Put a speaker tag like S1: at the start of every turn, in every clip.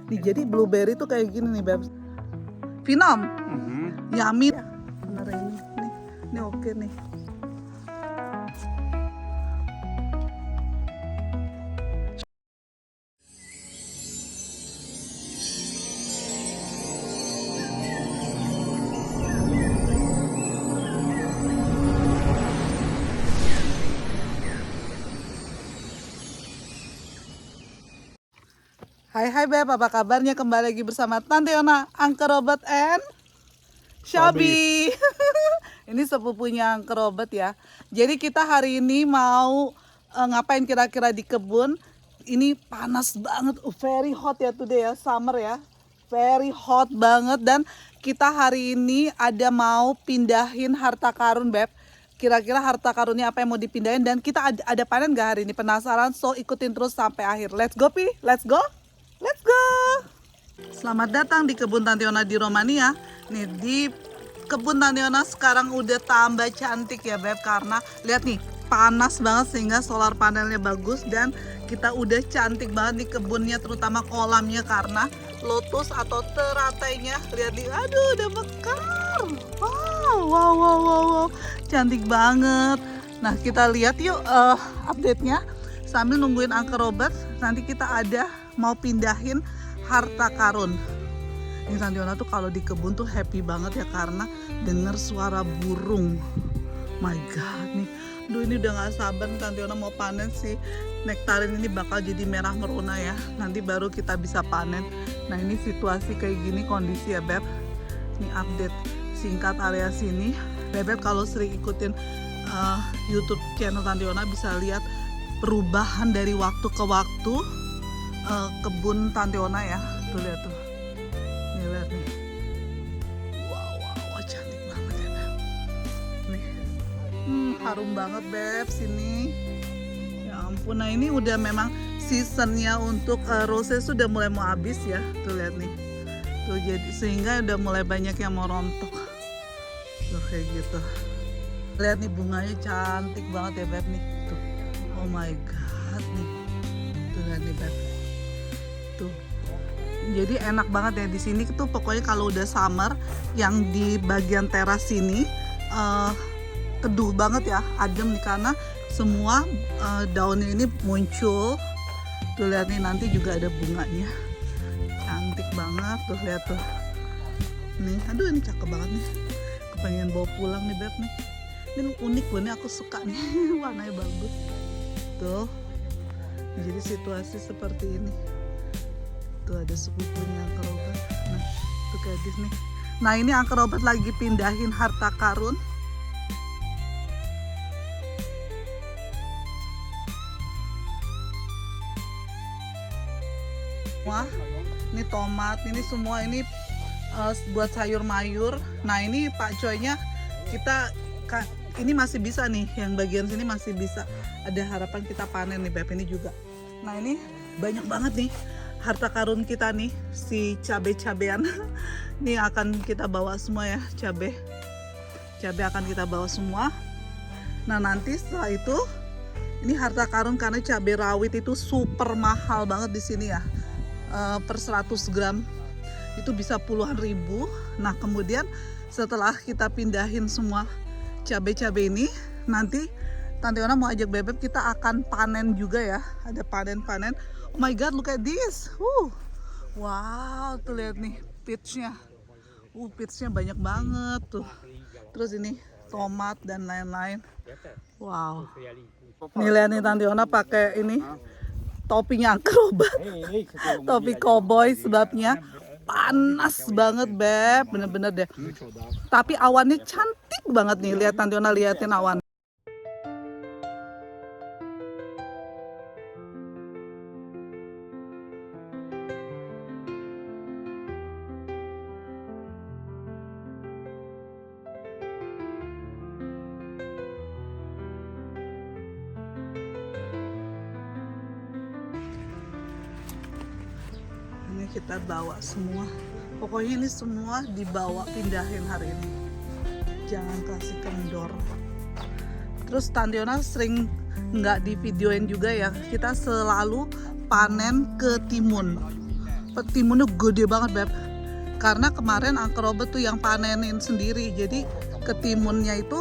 S1: Nih, jadi blueberry tuh kayak gini nih, Beb. Finom, yummy. Bener ini. Nih oke nih. Hai Beb, apa kabarnya? Kembali lagi bersama Tante Yona, Angker Robert and Shabby. Ini sepupunya Angker Robert ya. Jadi kita hari ini mau ngapain kira-kira di kebun. Ini panas banget, very hot ya today ya, summer ya. Very hot banget, dan kita hari ini ada mau pindahin harta karun, Beb. Kira-kira harta karunnya apa yang mau dipindahin, dan kita ada panen gak hari ini? Penasaran? So ikutin terus sampai akhir. Let's go, Pi. Let's go. Let's go. Selamat datang di kebun Tante Yona di Romania. Nih, di kebun Tante Yona sekarang udah tambah cantik ya, Beb, karena lihat nih, panas banget sehingga solar panelnya bagus, dan kita udah cantik banget di kebunnya, terutama kolamnya karena lotus atau teratainya. Lihat nih, aduh udah mekar. Wow. Cantik banget. Nah, kita lihat yuk update-nya sambil nungguin Angker Robert. Nanti kita ada mau pindahin harta karun. Ini Tante Yona tuh kalau di kebun tuh happy banget ya, karena denger suara burung. My God nih, duh ini udah gak sabar Tante Yona mau panen sih. Nektarin ini bakal jadi merah merona ya, nanti baru kita bisa panen. Nah ini situasi kayak gini kondisi ya, Beb. Ini update singkat area sini. Beb kalau sering ikutin YouTube channel Tante Yona bisa lihat perubahan dari waktu ke waktu kebun Tante Yona ya. Tuh lihat tuh. Nih lihat nih. Wow, cantik banget ya, Beb. Nih. Harum banget, Beb, sini. Ya ampun. Nah, ini udah memang seasonnya untuk roses sudah mulai mau habis ya. Tuh lihat nih. Tuh jadi sehingga udah mulai banyak yang mau rontok. Tuh kayak gitu. Lihat nih bunganya cantik banget ya, Beb nih. Tuh. Oh my God nih. Tuh lihat nih, Beb. Tuh. Jadi enak banget ya di sini tuh, pokoknya kalau udah summer yang di bagian teras sini teduh banget ya, adem nih karena semua daunnya ini muncul. Tuh lihat nih, nanti juga ada bunganya. Cantik banget tuh, lihat tuh. Nih, aduh ini cakep banget nih. Kepengen bawa pulang nih, Beb nih. Ini unik loh, ini aku suka nih. Warnanya bagus. Tuh. Jadi situasi seperti ini. Tuh ada sepupunya Angker Robert. Nah, tuh gadis nih. Nah, ini Angker Robert lagi pindahin harta karun. Wah, ini tomat, ini semua ini buat sayur mayur. Nah, ini Pak Coynya kita ini masih bisa nih, yang bagian sini masih bisa. Ada harapan kita panen nih, Beb, ini juga. Nah, ini banyak banget nih harta karun kita nih, si cabe-cabean. Ini akan kita bawa semua ya, cabe akan kita bawa semua. Nah nanti setelah itu, ini harta karun karena cabe rawit itu super mahal banget di sini ya. Per 100 gram itu bisa puluhan ribu. Nah kemudian setelah kita pindahin semua cabe-cabe ini, nanti Tante Yona mau ajak Bebek, kita akan panen juga ya. Ada panen-panen. Oh my God, look at this. Wow, tuh lihat nih peachnya. Peachnya banyak banget tuh. Terus ini tomat dan lain-lain. Wow. Nih lihat nih Tante Yona pakai ini topinya Angker Robert. Topi cowboy, sebabnya panas banget, Beb. Bener-bener deh. Tapi awannya cantik banget nih. Lihat Tante Yona, liatin awan. Kita bawa semua, pokoknya ini semua dibawa pindahin hari ini, jangan kasih kendor. Terus Tante Yona sering nggak di videoin juga ya, kita selalu panen ketimun. Timunnya gede banget Beb. Karena kemarin Uncle Robert tuh yang panenin sendiri. Jadi ketimunnya itu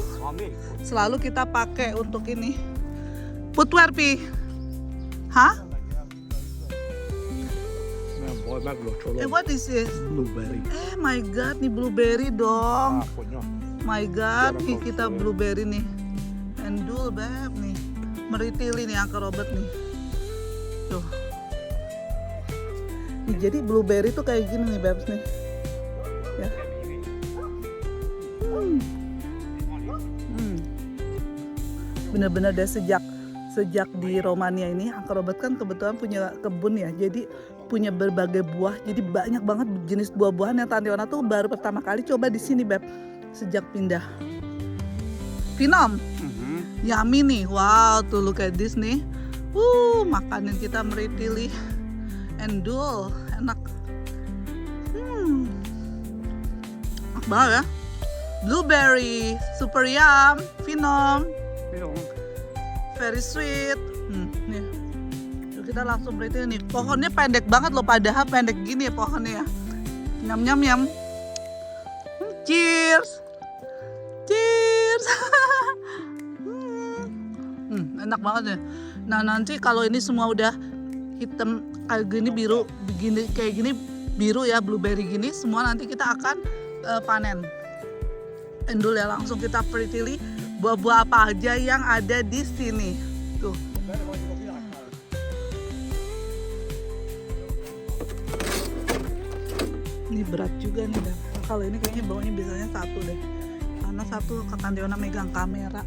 S1: selalu kita pakai untuk ini. Footwear Pi. Hah? What is this?
S2: Blueberry.
S1: My god, nih blueberry dong. My god, nih kita blueberry nih. Endul Beb nih. Meritili nih Uncle Robert nih. Tuh. Nih, jadi blueberry tuh kayak gini nih Bebs nih. Ya. Bener-bener deh sejak di Romania ini Uncle Robert kan kebetulan punya kebun ya, jadi punya berbagai buah, jadi banyak banget jenis buah-buahan yang Tante Ona tuh baru pertama kali coba di sini Beb sejak pindah. Finom, yummy nih, wow tuh look at this nih, makanan kita meritili, endul, enak, enak banget ya, blueberry, super yum, Finom. Very sweet. Nih. Yuk kita langsung beli nih. Pohonnya pendek banget loh, padahal pendek gini ya pohonnya ya. Nyam nyam nyam. Cheers. Cheers. Enak banget ya. Nah, nanti kalau ini semua udah hitam kayak gini biru, begini kayak gini biru ya, blueberry gini, semua nanti kita akan panen. Endul ya, langsung kita peritili buah-buah apa aja yang ada di sini. Tuh. Ini berat juga nih, Beb. Kalau ini kayaknya bawanya biasanya satu deh. Karena satu Tante Ona megang kamera.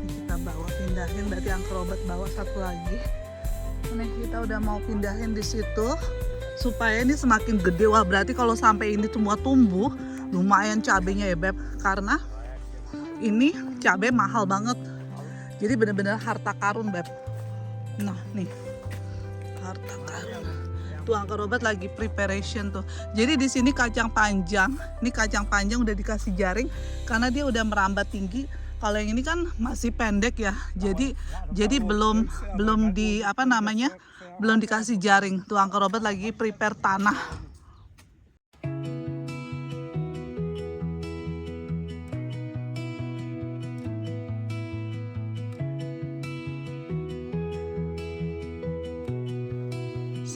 S1: Ini kita bawa pindahin, berarti Uncle Robert bawa satu lagi. Nih kita udah mau pindahin di situ supaya ini semakin gede. Wah, berarti kalau sampai ini semua tumbuh, lumayan cabenya ya Beb. Karena ini cabai mahal banget, jadi bener-bener harta karun Beb. Nah nih harta karun. Tuh Uncle Robert lagi preparation tuh. Jadi di sini kacang panjang. Ini kacang panjang udah dikasih jaring karena dia udah merambat tinggi. Kalau yang ini kan masih pendek ya. Jadi belum di apa namanya? Belum dikasih jaring. Tuh Uncle Robert lagi prepare tanah.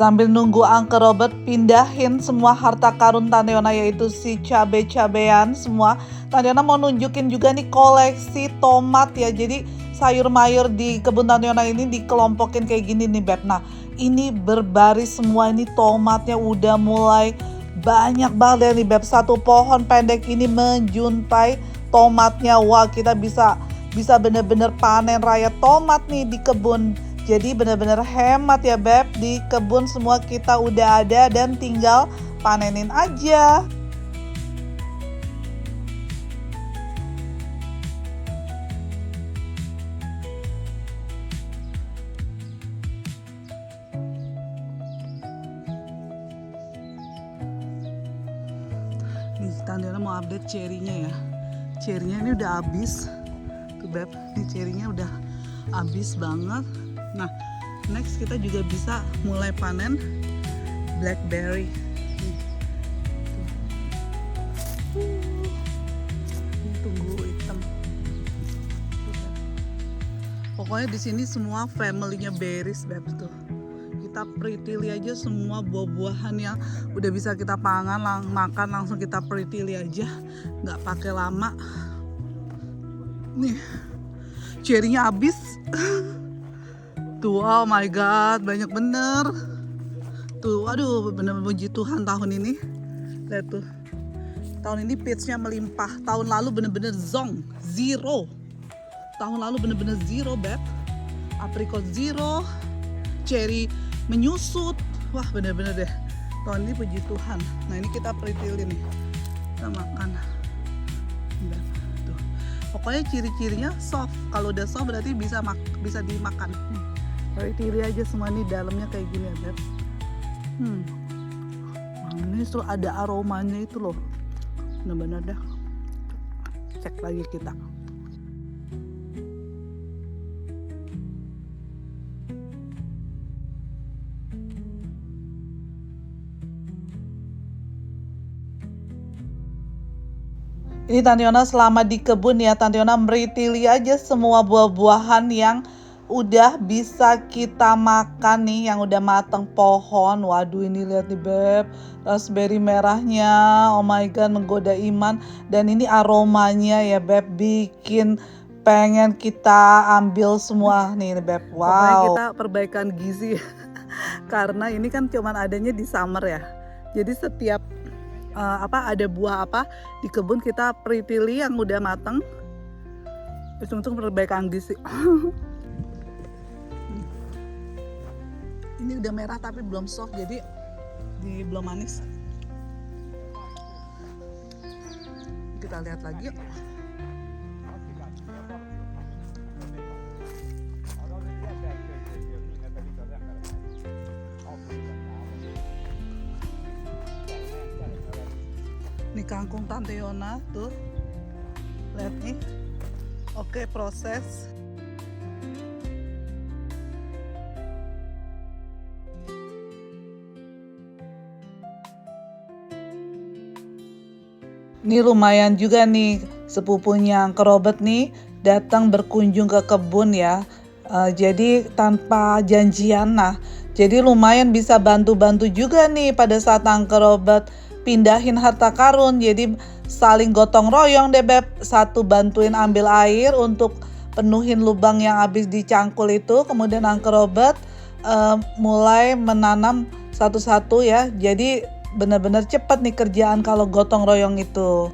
S1: Sambil nunggu Uncle Robert pindahin semua harta karun Tante Ona, yaitu si cabai-cabean semua. Tante Ona mau nunjukin juga nih koleksi tomat ya. Jadi sayur mayur di kebun Tante Ona ini dikelompokin kayak gini nih Beb. Nah ini berbaris semua, ini tomatnya udah mulai banyak banget ya nih Beb. Satu pohon pendek ini menjuntai tomatnya. Wah, kita bisa bener-bener panen raya tomat nih di kebun. Jadi benar-benar hemat ya Beb, di kebun semua kita udah ada dan tinggal panenin aja. Nih Tante Ona mau update cherry-nya ya. Cherry-nya ini udah habis. Tuh Beb, nih cherry-nya udah habis banget. Nah, next kita juga bisa mulai panen blackberry. Ini tunggu hitam. Pokoknya di sini semua family-nya berries, Beb tuh. Kita peritili aja semua buah-buahan yang udah bisa kita makan langsung kita peritili aja, nggak pakai lama. Nih, cherry-nya habis. Tuh, oh my god, banyak bener. Tuh, aduh, bener-bener puji Tuhan tahun ini. Lihat tuh, tahun ini peach-nya melimpah. Tahun lalu bener-bener zong, zero. Tahun lalu bener-bener zero, Beb. Apricot zero, cherry menyusut. Wah, bener-bener deh. Tahun ini puji Tuhan. Nah, ini kita peritilin nih. Kita makan. Tuh. Pokoknya ciri-cirinya soft. Kalau udah soft berarti bisa dimakan. Peritili aja semua nih, dalamnya kayak gini ya Beb. Ini tuh ada aromanya itu loh. Bener-bener dah. Cek lagi kita. Ini Tante Yona selama di kebun ya, Tante Yona meritili aja semua buah-buahan yang udah bisa kita makan nih, yang udah mateng pohon. Waduh, ini lihat nih Beb, raspberry merahnya, oh my god, menggoda iman. Dan ini aromanya ya Beb, bikin pengen kita ambil semua nih Beb. Wow. Pokoknya kita perbaikan gizi karena ini kan cuman adanya di summer ya. Jadi setiap ada buah apa di kebun kita pilih yang udah mateng, ujung-ujung perbaikan gizi. Ini udah merah tapi belum soft, jadi belum manis. Kita lihat lagi yuk. Ini kangkung Tante Yona tuh, lihat nih. Oke, proses. Ini lumayan juga nih sepupunya Uncle Robert nih datang berkunjung ke kebun ya. Jadi tanpa janjian. Nah, jadi lumayan bisa bantu-bantu juga nih pada saat Uncle Robert pindahin harta karun. Jadi saling gotong royong deh Beb. Satu bantuin ambil air untuk penuhin lubang yang habis dicangkul itu. Kemudian Uncle Robert mulai menanam satu-satu ya. Jadi benar-benar cepat nih kerjaan kalau gotong royong itu.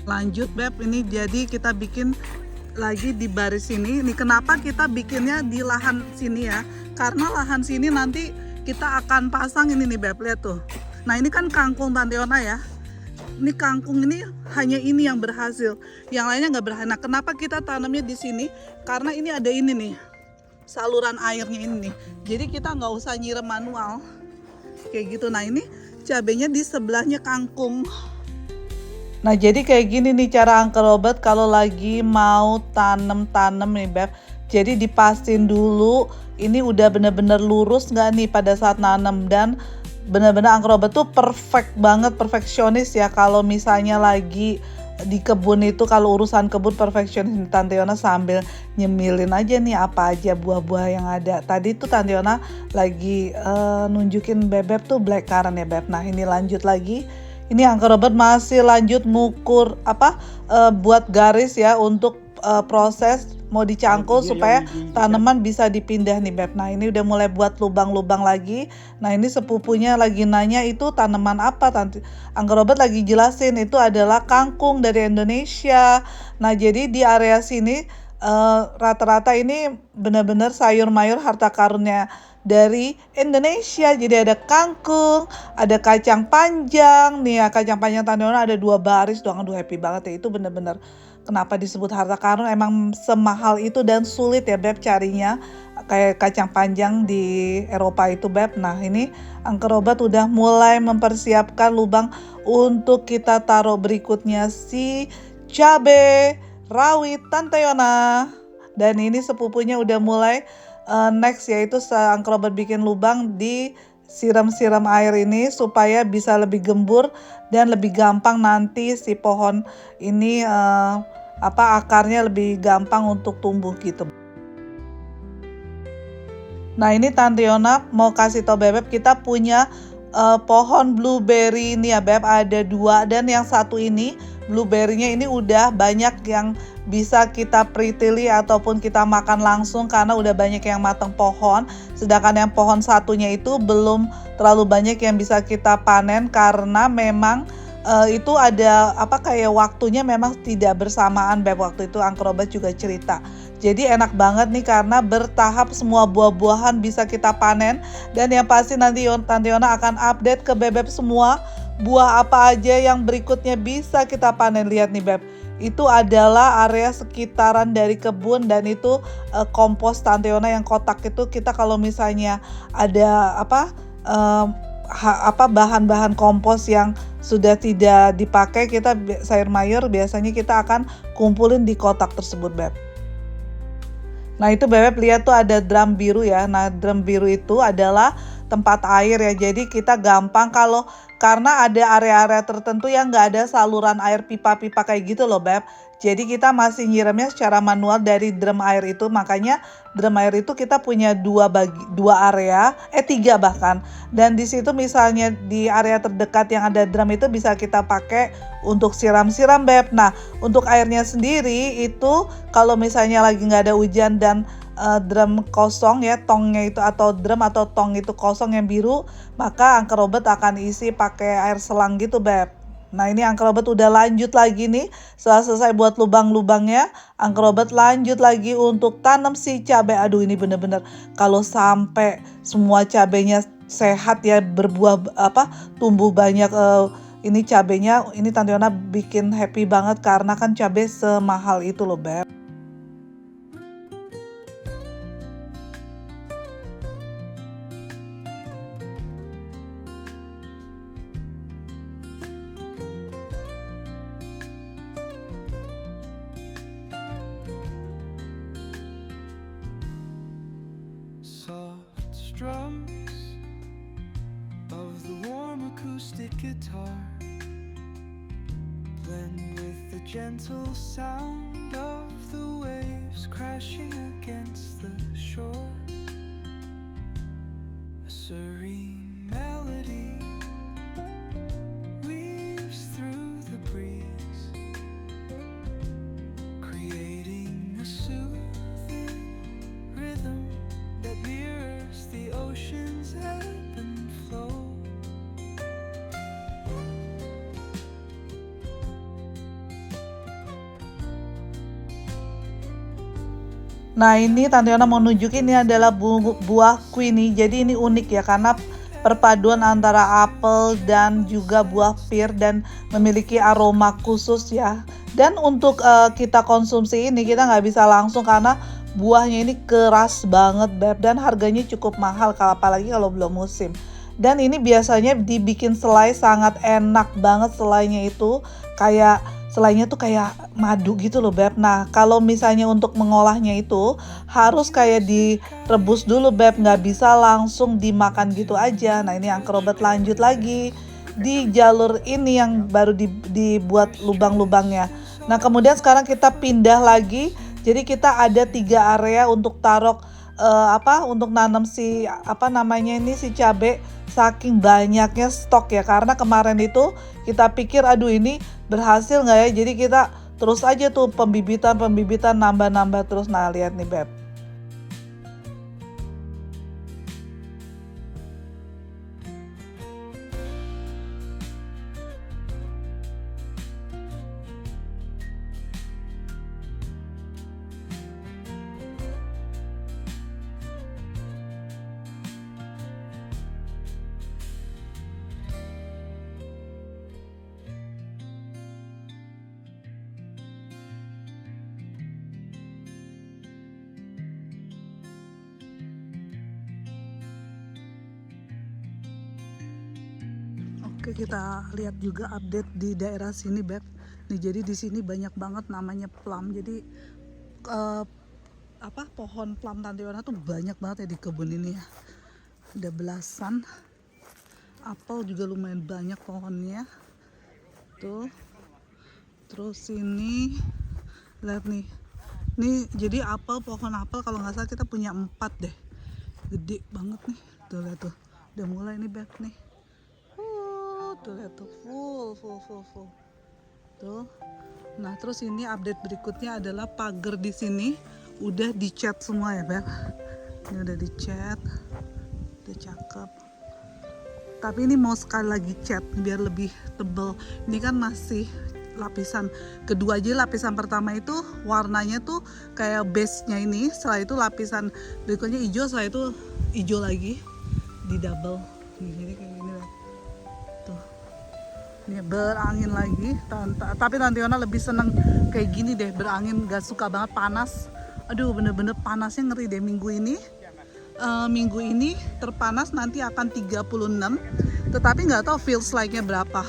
S1: Lanjut Beb, ini jadi kita bikin lagi di baris ini. Ini kenapa kita bikinnya di lahan sini ya? Karena lahan sini nanti kita akan pasang ini nih Beb, lihat tuh. Nah ini kan kangkung Tante Yona ya. Ini kangkung ini hanya ini yang berhasil, yang lainnya nggak berhasil. Nah kenapa kita tanamnya di sini? Karena ini ada ini nih, saluran airnya ini nih. Jadi kita nggak usah nyiram manual kayak gitu. Nah ini cabenya di sebelahnya kangkung. Nah jadi kayak gini nih cara Uncle Robert kalau lagi mau tanem nih Beb. Jadi dipastiin dulu ini udah bener-bener lurus nggak nih pada saat nanam. Dan bener-bener Uncle Robert tuh perfect banget, perfeksionis ya. Kalau misalnya lagi di kebun itu, kalau urusan kebun perfeksionis. Tante Yona sambil nyemilin aja nih apa aja buah-buah yang ada. Tadi tuh Tante Yona lagi nunjukin Beb tuh blackcurrant ya Beb. Nah ini lanjut lagi. Ini Uncle Robert masih lanjut ngukur buat garis ya untuk proses mau dicangkul supaya tanaman bisa dipindah nih Beb. Nah ini udah mulai buat lubang-lubang lagi. Nah ini sepupunya lagi nanya itu tanaman apa Tante. Uncle Robert lagi jelasin itu adalah kangkung dari Indonesia. Nah jadi di area sini rata-rata ini benar-benar sayur mayur harta karunnya dari Indonesia. Jadi ada kangkung, ada kacang panjang nih ya, kacang panjang Tante Yona ada 2 baris doang. Aduh happy banget ya, itu bener-bener kenapa disebut harta karun, emang semahal itu dan sulit ya Beb carinya kayak kacang panjang di Eropa itu Beb. Nah ini Uncle Robert udah mulai mempersiapkan lubang untuk kita taruh berikutnya si cabe rawit Tante Yona. Dan ini sepupunya udah mulai next yaitu Uncle Robert bikin lubang di siram-siram air ini supaya bisa lebih gembur dan lebih gampang nanti si pohon ini akarnya lebih gampang untuk tumbuh gitu. Nah ini Tante Yona mau kasih tau Beb, kita punya pohon blueberry ini ya Beb, ada 2 dan yang satu ini blueberry-nya ini udah banyak yang bisa kita pritili ataupun kita makan langsung karena udah banyak yang matang pohon. Sedangkan yang pohon satunya itu belum terlalu banyak yang bisa kita panen karena memang itu ada kayak waktunya memang tidak bersamaan. Beb, waktu itu Angker Robert juga cerita. Jadi enak banget nih karena bertahap semua buah-buahan bisa kita panen. Dan yang pasti nanti Tante Yona akan update ke Beb semua buah apa aja yang berikutnya bisa kita panen. Lihat nih Beb, itu adalah area sekitaran dari kebun dan itu kompos Tante Yona yang kotak itu. Kita kalau misalnya ada bahan-bahan kompos yang sudah tidak dipakai, kita sayur mayur biasanya kita akan kumpulin di kotak tersebut Beb. Nah itu Beb lihat tuh ada drum biru ya. Nah drum biru itu adalah tempat air ya. Jadi kita gampang karena ada area-area tertentu yang nggak ada saluran air pipa-pipa kayak gitu loh Beb. Jadi kita masih nyiramnya secara manual dari drum air itu. Makanya drum air itu kita punya tiga bahkan. Dan di situ misalnya di area terdekat yang ada drum itu bisa kita pakai untuk siram-siram Beb. Nah untuk airnya sendiri itu kalau misalnya lagi nggak ada hujan dan drum kosong ya, tongnya itu atau drum atau tong itu kosong yang biru, maka Angker Robert akan isi pakai air selang gitu Beb. Nah ini Angker Robert udah lanjut lagi nih, setelah selesai buat lubang-lubangnya, Angker Robert lanjut lagi untuk tanam si cabai. Aduh ini bener-bener kalau sampai semua cabainya sehat ya, berbuah tumbuh banyak ini cabainya, ini Tante Yona bikin happy banget karena kan cabai semahal itu loh Beb.
S2: Soft strums of the warm acoustic guitar blend with the gentle sound of the waves crashing against the shore. A serene melody weaves through the breeze, creating a soothing rhythm that mirrors the ocean's ebb and flow.
S1: Nah ini Tante Yona mau nunjukin ini adalah buah quinnie. Jadi ini unik ya karena perpaduan antara apel dan juga buah pir dan memiliki aroma khusus ya. Dan untuk kita konsumsi ini kita nggak bisa langsung karena buahnya ini keras banget Beb, dan harganya cukup mahal apalagi kalau belum musim. Dan ini biasanya dibikin selai sangat enak banget, selainya itu selainya tuh kayak madu gitu loh Beb. Nah kalau misalnya untuk mengolahnya itu harus kayak direbus dulu Beb, nggak bisa langsung dimakan gitu aja. Nah ini Angker Robert lanjut lagi di jalur ini yang baru dibuat lubang-lubangnya. Nah kemudian sekarang kita pindah lagi. Jadi kita ada 3 area untuk taruh untuk nanam si si cabai. Saking banyaknya stok ya, karena kemarin itu kita pikir aduh ini berhasil nggak ya, jadi kita terus aja tuh pembibitan nambah terus. Nah lihat nih Beb. Oke, kita lihat juga update di daerah sini Beb. Nih jadi di sini banyak banget namanya plum. Jadi pohon plum Tante Yona tuh banyak banget ya di kebun ini ya. Ada belasan. Apel juga lumayan banyak pohonnya. Tuh. Terus ini lihat nih. Nih jadi pohon apel kalau nggak salah kita punya 4 deh. Gede banget nih. Tuh lihat tuh. Udah mulai nih Beb nih. Tuh lihat tuh full. Tuh. Nah, terus ini update berikutnya adalah pagar di sini udah dicat semua ya, Beb. Ini udah dicat. Udah cakep. Tapi ini mau sekali lagi cat biar lebih tebal. Ini kan masih lapisan kedua aja. Lapisan pertama itu warnanya tuh kayak base-nya ini. Setelah itu lapisan berikutnya hijau, setelah itu hijau lagi di double. Jadi kayak gini lah. Tuh. Ini berangin lagi. Tapi Tantiona lebih seneng kayak gini deh, berangin, gak suka banget panas. Aduh, bener-bener panasnya ngeri deh minggu ini. Minggu ini terpanas nanti akan 36, tetapi nggak tahu feels like-nya berapa.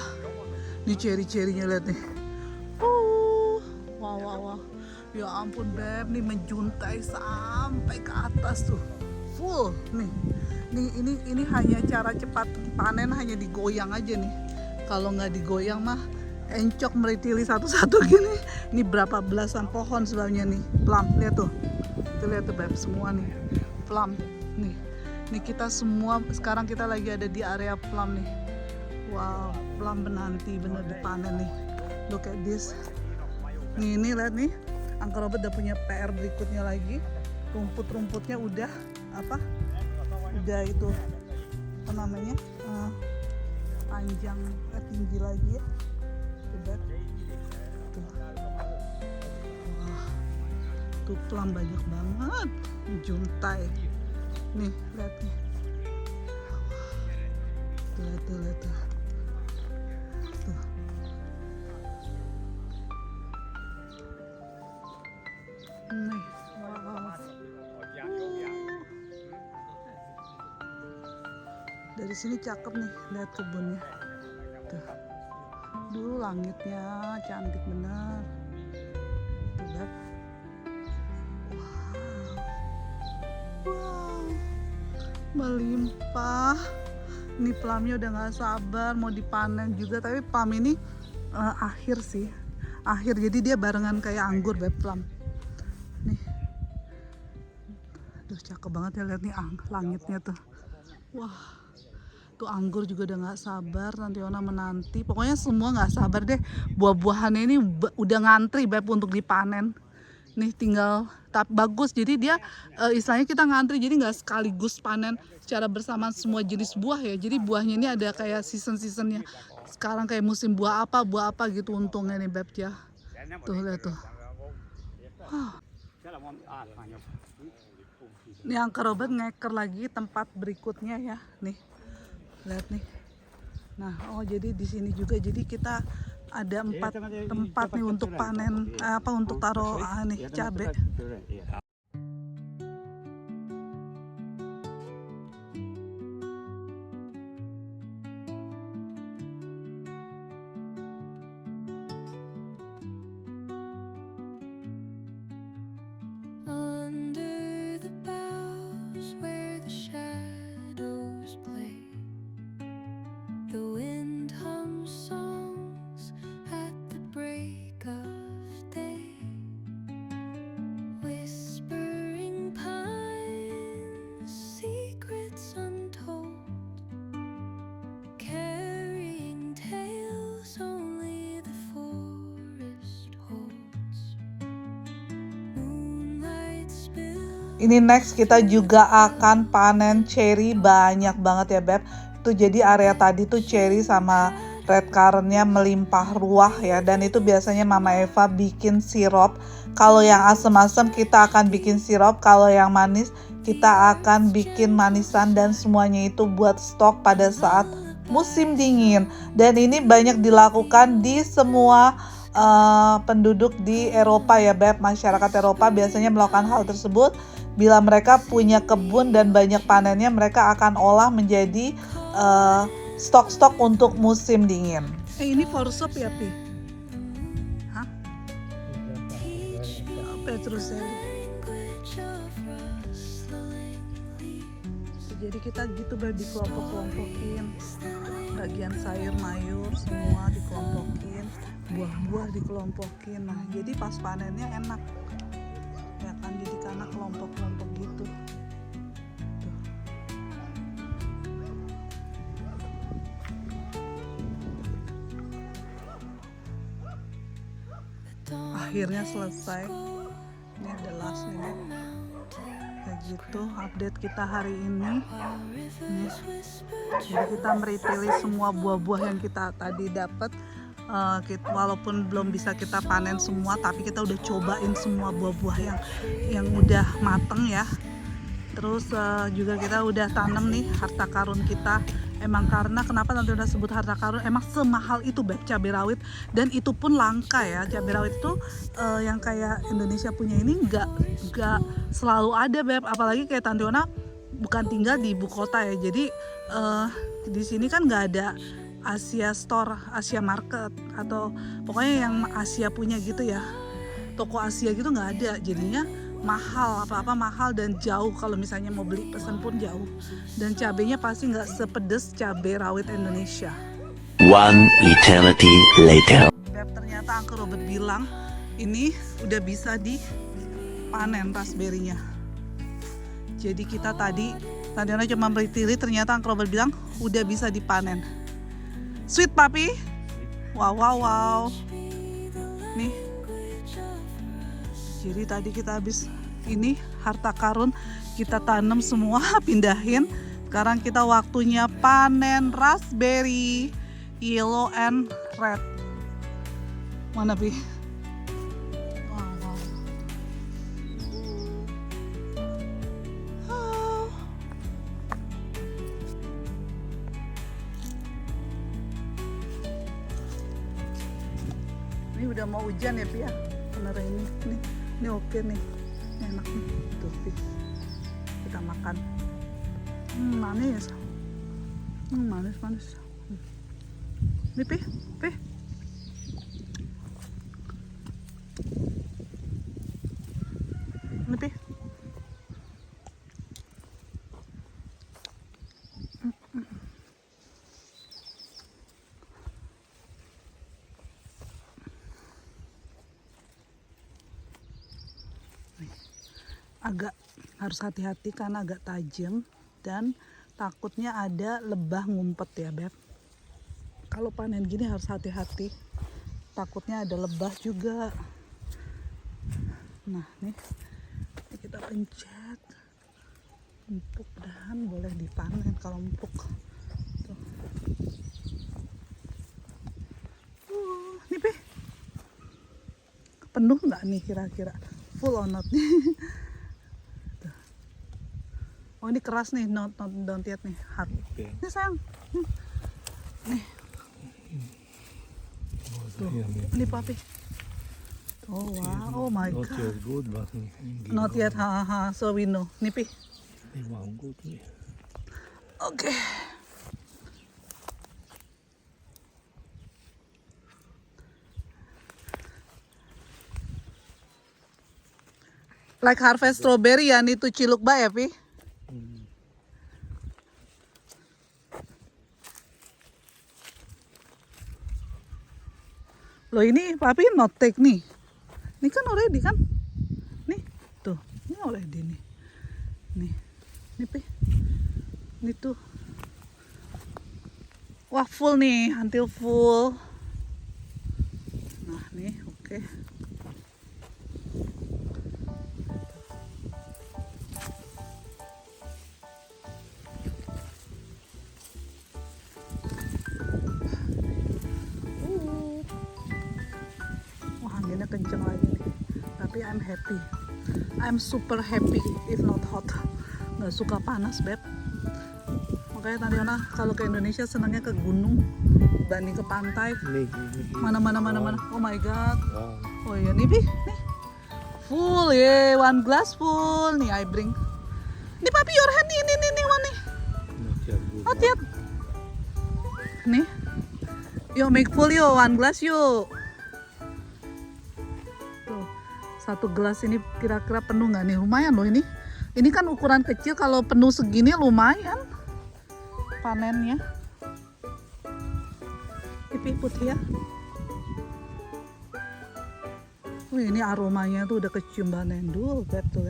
S1: Nih ceri-cerinya lihat nih. Wow. Ya ampun Beb, nih menjuntai sampai ke atas tuh. Full nih. Ini hanya cara cepat panen, hanya digoyang aja nih. Kalau nggak digoyang mah encok meritili satu-satu gini. Ini berapa belasan pohon sebabnya nih. Plum, lihat tuh. Itu lihat tuh Beb, semua nih. Plum. Nih kita semua sekarang kita lagi ada di area plum nih. Wow, plum menanti bener dipanen nih. Look at this. Nih lihat nih. Uncle Robert udah punya PR berikutnya lagi. Rumput-rumputnya udah udah itu apa namanya? Panjang, tinggi lagi ya. Udah. Tuh. Wah. Tuh plum banyak banget. Juntai. Nih, lihat nih. Lihat tuh. Tuh. Nih, wow. Dari sini cakep nih, lihat kebunnya. Tuh. Duh, langitnya cantik bener. Tuh, lihat. Wow, melimpah. Ini plumnya udah gak sabar mau dipanen juga. Tapi plum ini akhir sih. Jadi dia barengan kayak anggur Beb, plum. Nih. Aduh cakep banget ya, lihat nih langitnya tuh. Wah, tuh anggur juga udah gak sabar. Tantiona menanti. Pokoknya semua gak sabar deh. Buah-buahannya ini udah ngantri Beb untuk dipanen. Nih tinggal bagus, jadi dia istilahnya kita ngantri, jadi nggak sekaligus panen secara bersamaan semua jenis buah ya. Jadi buahnya ini ada kayak season-seasonnya. Sekarang kayak musim buah apa gitu untungnya nih Beb ya. Tuh lihat tuh. Wow. Nih Uncle Robert ngeker lagi tempat berikutnya ya. Nih lihat nih. Nah jadi di sini juga jadi kita ada 4 tempat nih untuk panen untuk taruh nih cabai.
S2: Under the boughs where the shadows play, the wind hums songs at the break of day, whispering pines, secrets untold, carrying tales only the forest holds. Moonlight spills.
S1: Ini next kita juga akan panen cherry banyak banget ya Beb. Tuh jadi area tadi tuh cherry sama red currantnya melimpah ruah ya, dan itu biasanya Mama Eva bikin sirup. Kalau yang asam-asam kita akan bikin sirup, kalau yang manis kita akan bikin manisan, dan semuanya itu buat stok pada saat musim dingin. Dan ini banyak dilakukan di semua penduduk di Eropa ya Beb. Masyarakat Eropa biasanya melakukan hal tersebut. Bila mereka punya kebun dan banyak panennya, mereka akan olah menjadi stok-stok untuk musim dingin. Ini for soup ya Pi? Hah? Petrus ya. Jadi kita gitu Beb, dikelompok-kelompokin. Bagian sayur mayur semua dikelompokin, buah-buah dikelompokin. Nah jadi pas panennya enak ya kan, jadi karena kelompok-kelompok gitu. Tuh. akhirnya selesai. Ini ada last nih Beb. Kayak gitu update kita hari ini. Nih. Jadi kita meripili semua buah-buah yang kita tadi dapat. Walaupun belum bisa kita panen semua, tapi kita udah cobain semua buah-buah yang udah mateng ya. Terus juga kita udah tanam nih harta karun kita. Emang karena kenapa nanti udah sebut harta karun, emang semahal itu Beb cabai rawit, dan itu pun langka ya. Cabai rawit itu yang kayak Indonesia punya ini nggak selalu ada Beb, apalagi kayak Tante Ona bukan tinggal di ibu kota ya. Jadi di sini kan nggak ada Asia Store, Asia Market, atau pokoknya yang Asia punya gitu ya. Toko Asia gitu nggak ada, jadinya mahal, apa-apa mahal dan jauh. Kalau misalnya mau beli pesen pun jauh, dan cabenya pasti nggak sepedes cabai rawit Indonesia.
S3: One eternity later.
S1: Beb, ternyata Uncle Robert bilang ini udah bisa dipanen raspberry-nya. Jadi kita tadi cuma bertili, ternyata Uncle Robert bilang udah bisa dipanen. Sweet papi, wow. Nih. Jadi tadi kita habis ini harta karun kita tanam semua, pindahin. Sekarang kita waktunya panen raspberry yellow and red. Mana Pi? Wow. Ini udah mau hujan ya Pi ya? Bener ini oke nih, enak nih, tuh Pi. Kita makan. Manis. Manis. Nih Pi. Nih Pi. Agak harus hati-hati karena agak tajam dan takutnya ada lebah ngumpet ya Beb. Kalau panen gini harus hati-hati, takutnya ada lebah juga. Nah nih kita pencet, empuk, dan boleh dipanen kalau empuk. Tuh. Nih Pi, penuh nggak nih kira-kira? Full or not nih? Oh ini keras nih, don't yet nih, hard.
S4: Okay.
S1: Ini sayang. Nih. Tuh, ini papi. Oh wow, oh my
S4: Not
S1: god.
S4: yet good, but
S1: Not yet, so we know. Nih Pi.
S4: they want good.
S1: Oke. Like harvest strawberry ya, nih tuh Ciluk Ba ya Pi. Loh ini papi not take nih. Ini kan already kan? Nih, tuh. Ini already nih. Nih Pi. Ini tuh. Wah full nih, until full. Nah nih, oke. Anginnya kenceng lagi nih, tapi I'm happy, I'm super happy if not hot. Nggak suka panas Beb, makanya tadi Ona kalau ke Indonesia senangnya ke gunung dibanding ke pantai. Mana. Oh my god. Oh iya nih Pi, nih full ya, one glass full nih. I bring nih papi your hand nih one nih. Not yet. Nih, yuk make full yuk, one glass yuk. Satu gelas ini kira-kira penuh nggak nih? Lumayan loh ini. Ini kan ukuran kecil, kalau penuh segini lumayan panennya. Pipi putih ya. Wih ini aromanya tuh udah kecium banget. Lihat tuh.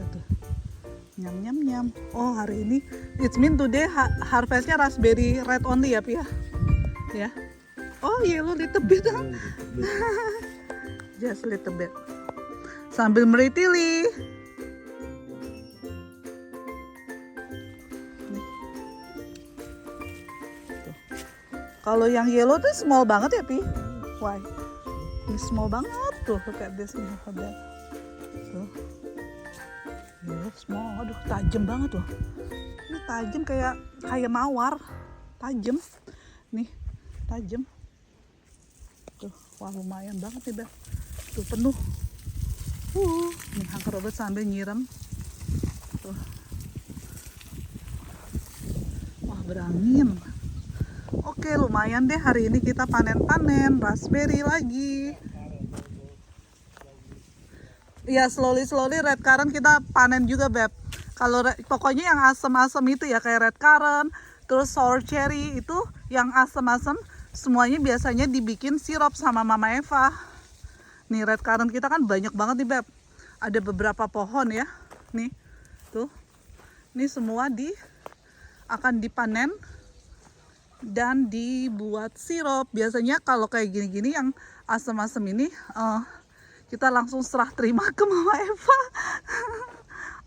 S1: Nyam. Oh hari ini, it's mean today harvestnya raspberry red only ya Pi ya? Ya. Oh yellow little bit. just a little bit. Sambil meritili. Kalau yang yellow tuh small banget ya, Pi? Why? Ini small banget tuh, look at this nih, look at that. Tuh. Yellow small, aduh tajam banget tuh. Ini tajam kayak mawar, tajam. Nih, tajam. Tuh, wah lumayan banget nih, Beb. Tuh penuh. Nih Uncle Robert sambil nyiram. Tuh. Wah berangin. Oke, lumayan deh hari ini kita panen-panen raspberry lagi. Ya slowly red currant kita panen juga, Beb. Kalau pokoknya yang asam-asam itu ya kayak red currant, terus sour cherry itu yang asam-asam semuanya biasanya dibikin sirup sama Mama Eva. Nih red currant kita kan banyak banget nih, Beb. Ada beberapa pohon ya. Nih. Tuh. Ini semua akan dipanen dan dibuat sirup. Biasanya kalau kayak gini-gini yang asam-asam ini kita langsung serah terima ke Mama Eva.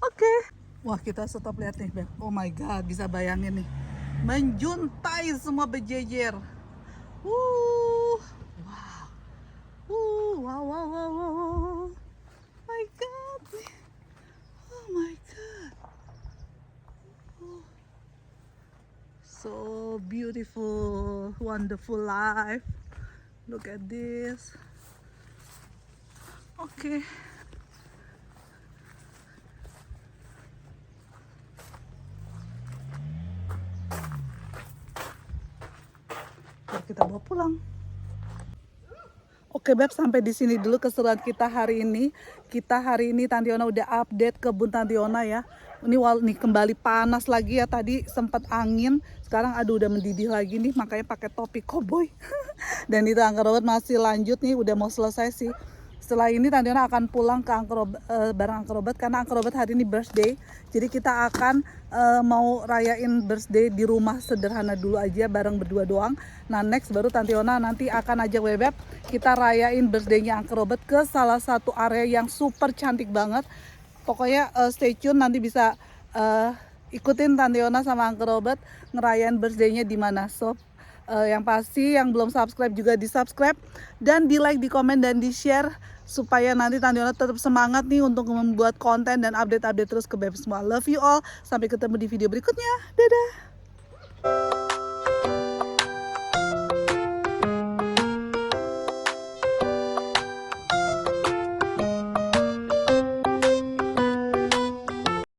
S1: Oke. Wah, kita stop lihat nih, Beb. Oh my god, bisa bayangin nih. Menjuntai semua berjejer. Wow. Wow. My god. Oh my god. So beautiful, wonderful life. Look at this. Okay. Kita bawa pulang. Oke, Beb, sampai di sini dulu keseruan kita hari ini. Kita hari ini Tantiona udah update kebun Tantiona ya. Ini kembali panas lagi ya, tadi sempat angin, sekarang aduh udah mendidih lagi nih, makanya pakai topi koboi. Dan itu Uncle Robert masih lanjut nih, udah mau selesai sih. Setelah ini Tantiona akan pulang ke bareng Uncle Robert karena Uncle Robert hari ini birthday. Jadi kita akan mau rayain birthday di rumah sederhana dulu aja bareng berdua doang. Nah next baru Tantiona nanti akan ajak Bebek kita rayain birthday-nya Uncle Robert ke salah satu area yang super cantik banget. Pokoknya stay tune, nanti bisa ikutin Tantiona sama Uncle Robert ngerayain birthday-nya di mana. So yang pasti yang belum subscribe juga di subscribe dan di like, di komen dan di share supaya nanti Tantiona tetap semangat nih untuk membuat konten dan update terus ke Beb semua. Love you all. Sampai ketemu di video berikutnya. Dadah.